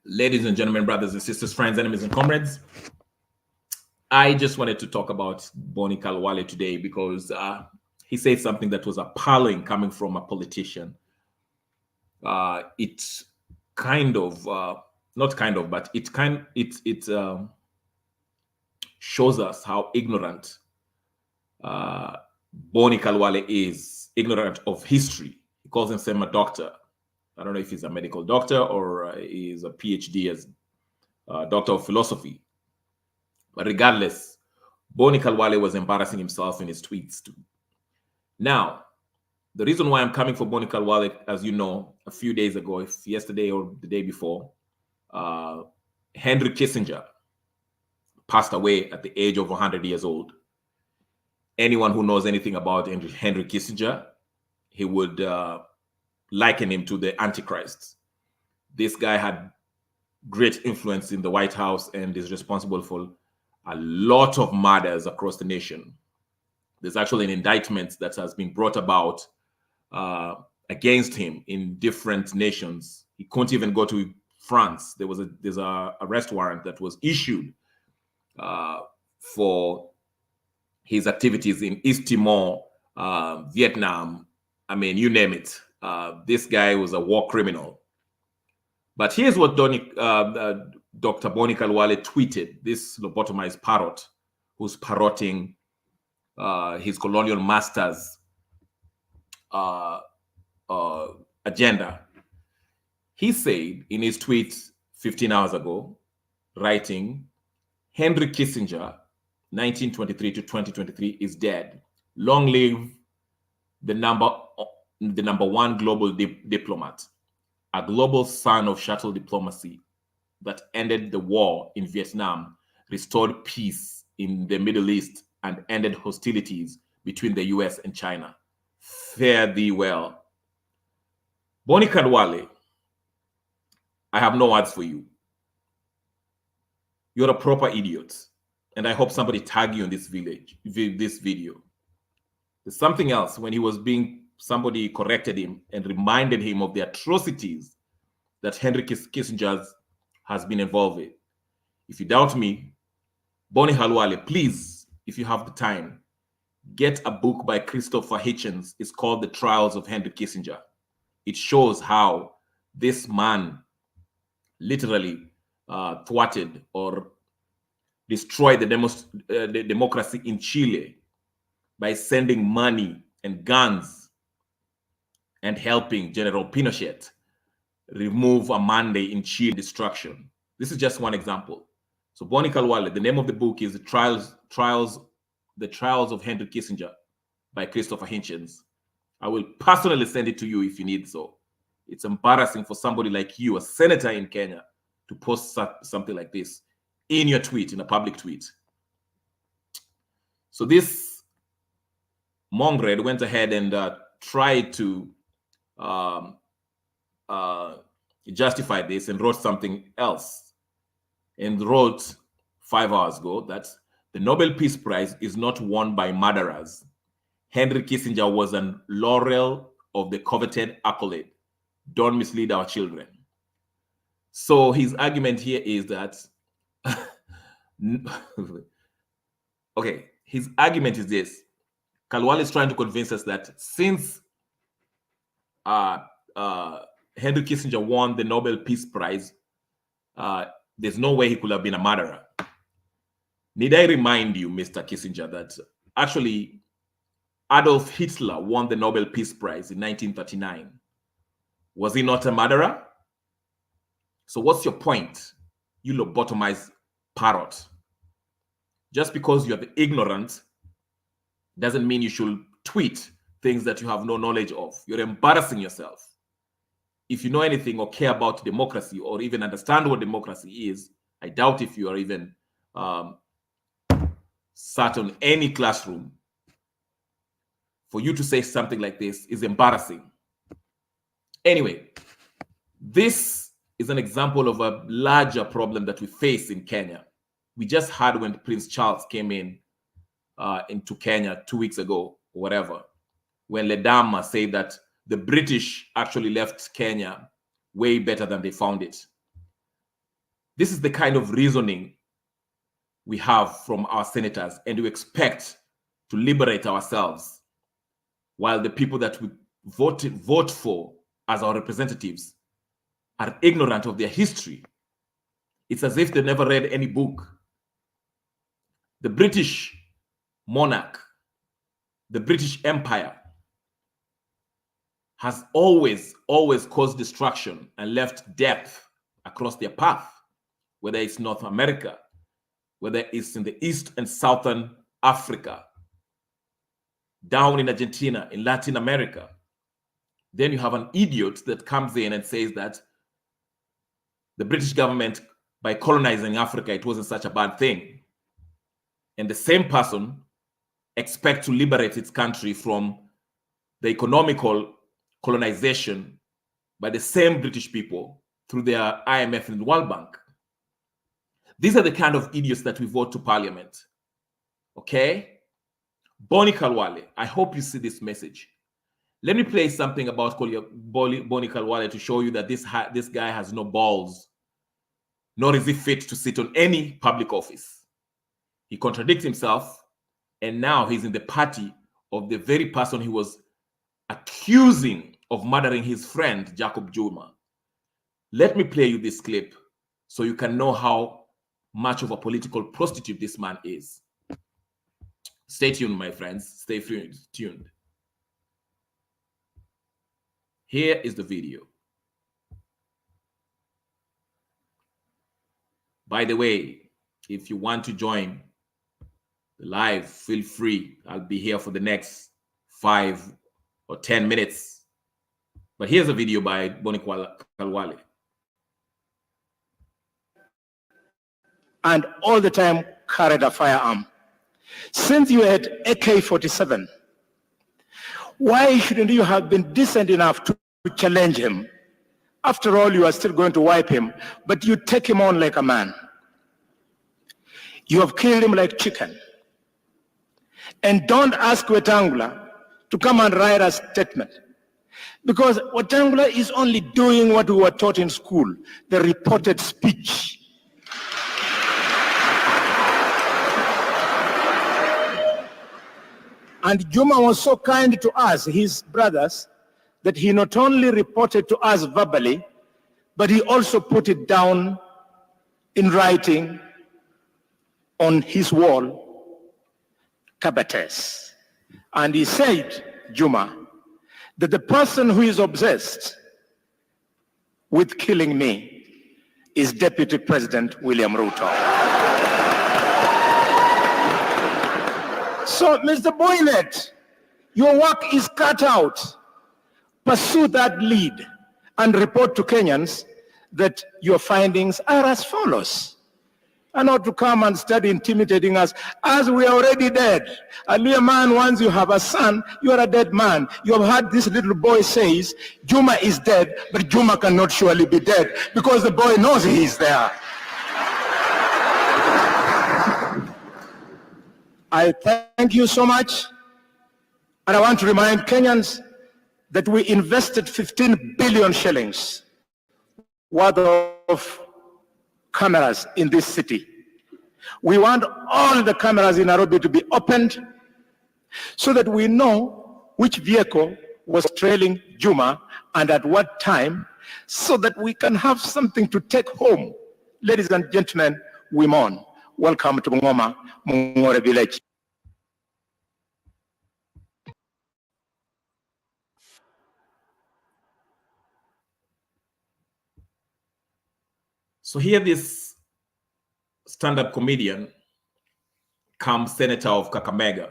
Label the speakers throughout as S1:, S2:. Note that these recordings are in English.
S1: Ladies and gentlemen, brothers and sisters, friends, enemies, and comrades, I just wanted to talk about Boni Khalwale today because he said something that was appalling coming from a politician. It kind of, not kind of, but it shows us how ignorant Boni Khalwale is, ignorant of history. He calls himself a doctor. I don't know if he's a medical doctor or he's a PhD as doctor of philosophy. But regardless, Boni Khalwale was embarrassing himself in his tweets too. Now, the reason why I'm coming for Boni Khalwale, as you know, a few days ago, if yesterday or the day before, Henry Kissinger passed away at the age of 100 years old. Anyone who knows anything about Henry Kissinger, he would liken him to the Antichrist. This guy had great influence in the White House and is responsible for a lot of murders across the nation. There's actually an indictment that has been brought about against him in different nations. He couldn't even go to France. There's a arrest warrant that was issued for his activities in East Timor, Vietnam. I mean, you name it. This guy was a war criminal. But here's what Dr. Boni Khalwale tweeted, this lobotomized parrot who's parroting his colonial master's agenda. He said in his tweet 15 hours ago, writing, Henry Kissinger, 1923 to 2023, is dead. Long live the number one global diplomat, a global son of shuttle diplomacy that ended the war in Vietnam, restored peace in the Middle East, and ended hostilities between the US and China. Fare thee well. Boni Khalwale, I have no words for you. You're a proper idiot. And I hope somebody tag you in this video. There's something else when somebody corrected him and reminded him of the atrocities that Henry Kissinger has been involved with. If you doubt me, Boni Khalwale, please, if you have the time, get a book by Christopher Hitchens. It's called The Trials of Henry Kissinger. It shows how this man literally thwarted or destroyed the democracy in Chile by sending money and guns and helping General Pinochet remove a Monday in Chile destruction. This is just one example. So Boni Khalwale, the name of the book is The Trials of Henry Kissinger by Christopher Hitchens. I will personally send it to you if you need so. It's embarrassing for somebody like you, a senator in Kenya, to post something like this in your tweet, in a public tweet. So this mongrel went ahead and tried to justify this and wrote something else, and wrote 5 hours ago that the Nobel Peace Prize is not won by murderers. Henry Kissinger was an laurel of the coveted accolade. Don't mislead our children. So his argument here is that okay, his argument is this. Khalwale is trying to convince us that since Henry Kissinger won the Nobel Peace Prize, there's no way he could have been a murderer. Need I remind you, Mr. Kissinger, that actually Adolf Hitler won the Nobel Peace Prize in 1939. Was he not a murderer? So what's your point, you lobotomized parrot? Just because you are ignorant doesn't mean you should tweet things that you have no knowledge of. You're embarrassing yourself. If you know anything or care about democracy or even understand what democracy is, I doubt if you are even sat on any classroom. For you to say something like this is embarrassing. Anyway, this is an example of a larger problem that we face in Kenya. We just had when Prince Charles came into Kenya 2 weeks ago, or whatever, when Ledama said that the British actually left Kenya way better than they found it. This is the kind of reasoning we have from our senators, and we expect to liberate ourselves, while the people that we vote for as our representatives are ignorant of their history. It's as if they never read any book. The British monarch, the British Empire, has always caused destruction and left death across their path, whether it's North America, whether it's in the East and Southern Africa, down in Argentina, in Latin America. Then you have an idiot that comes in and says that the British government, by colonizing Africa, it wasn't such a bad thing. And the same person expects to liberate its country from the economical colonization by the same British people through their IMF and World Bank. These are the kind of idiots that we vote to parliament. Okay? Boni Khalwale, I hope you see this message. Let me play something about Boni Khalwale to show you that this guy has no balls, nor is he fit to sit on any public office. He contradicts himself, and now he's in the party of the very person he was accusing of murdering his friend, Jacob Zuma. Let me play you this clip so you can know how much of a political prostitute this man is. Stay tuned, my friends. Stay tuned. Here is the video. By the way, if you want to join the live, feel free. I'll be here for the next 5 or 10 minutes. But here's a video by Boni Khalwale.
S2: And all the time carried a firearm. Since you had AK-47, why shouldn't you have been decent enough to challenge him? After all, you are still going to wipe him, but you take him on like a man. You have killed him like chicken. And don't ask Wetangula to come and write a statement, because Wetangula is only doing what we were taught in school, the reported speech. And Zuma was so kind to us, his brothers, that he not only reported to us verbally, but he also put it down in writing on his wall, Kabates. And he said, Zuma, that the person who is obsessed with killing me is Deputy President William Ruto. So, Mr. Boynet, your work is cut out. Pursue that lead and report to Kenyans that your findings are as follows. And not to come and start intimidating us as we are already dead. A mere man, once you have a son, you are a dead man. You have heard this little boy says, Zuma is dead, but Zuma cannot surely be dead because the boy knows he is there. I thank you so much, and I want to remind Kenyans that we invested 15 billion shillings worth of cameras in this city. We want all the cameras in Nairobi to be opened so that we know which vehicle was trailing Zuma and at what time, so that we can have something to take home. Ladies and gentlemen, we mourn. Welcome to Ngoma, Mungore village.
S1: So here this stand-up comedian comes senator of Kakamega.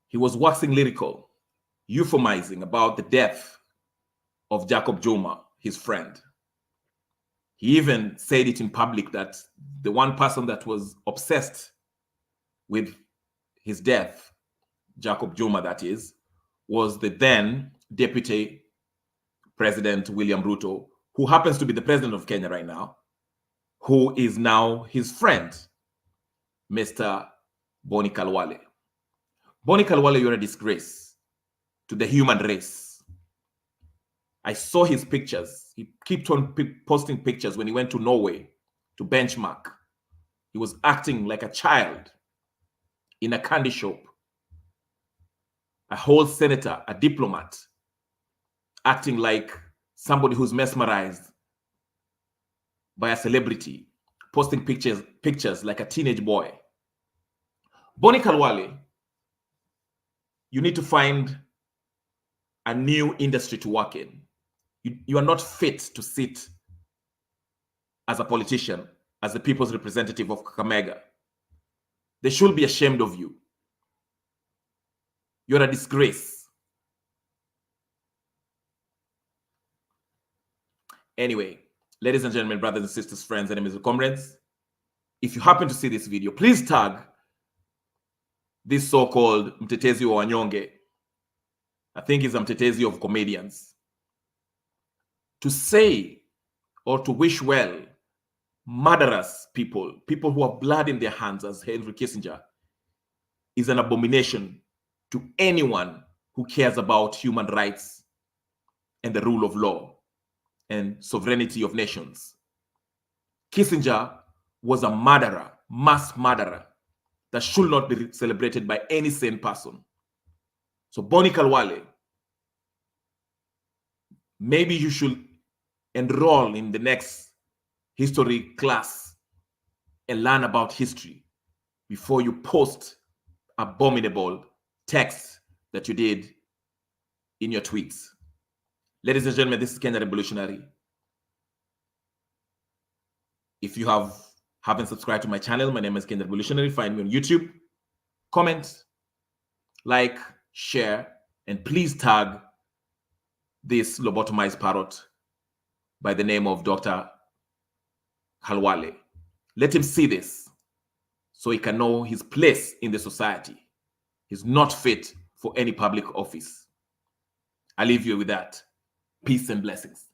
S1: He was waxing lyrical, euphemizing about the death of Jacob Zuma, his friend. He even said it in public that the one person that was obsessed with his death, Jacob Zuma that is, was the then Deputy President William Ruto, who happens to be the president of Kenya right now, who is now his friend, Mr. Boni Khalwale. Boni Khalwale, you're a disgrace to the human race. I saw his pictures. He kept on posting pictures when he went to Norway to benchmark. He was acting like a child in a candy shop. A whole senator, a diplomat, acting like somebody who's mesmerized by a celebrity, posting pictures like a teenage boy. Boni Khalwale, you need to find a new industry to work in. You are not fit to sit as a politician, as the people's representative of Kakamega. They should be ashamed of you. You're a disgrace. Anyway, ladies and gentlemen, brothers and sisters, friends, enemies and comrades, if you happen to see this video, please tag this so-called Mtetezi wa Wanyonge. I think he's a Mtetezi of comedians. To say or to wish well murderous people who have blood in their hands as Henry Kissinger, is an abomination to anyone who cares about human rights and the rule of law and sovereignty of nations. Kissinger was a murderer, mass murderer, that should not be celebrated by any sane person. So Boni Khalwale, maybe you should enroll in the next history class and learn about history before you post abominable texts that you did in your tweets. Ladies and gentlemen, this is Kenya Revolutionary. If you haven't subscribed to my channel, my name is Kenya Revolutionary. Find me on YouTube. Comment, like, share, and please tag this lobotomized parrot by the name of Dr. Khalwale. Let him see this so he can know his place in the society. He's not fit for any public office. I leave you with that. Peace and blessings.